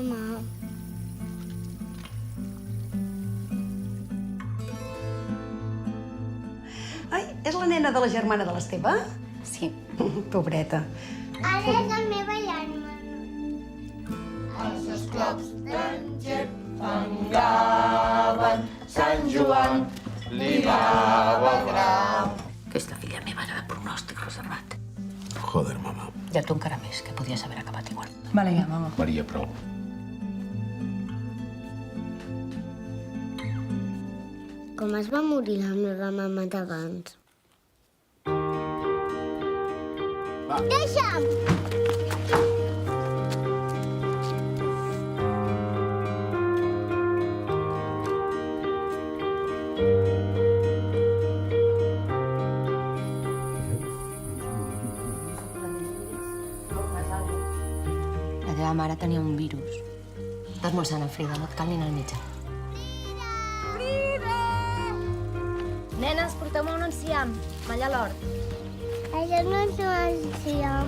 mama. Ai, és la nena de la germana de l'Esteve? Sí. Pobreta. Ara és la meva germana. Els esclaus d'en Gep fangaven, Sant Joan li dava grau. Aquesta filla meva era de pronòstic reservat. Joder, mamà. Ja tu encara més, que podies haver acabat igual. Vale, ja, mama. Maria, prou. Com es va morir la meva mama d'abans? Deixa'm! La teva mare tenia un virus. Estàs molt sana, Frida, no et cal ni anar al metge. Nenes, porteu-me un enciam. Malla l'hort. Això no és un enciam.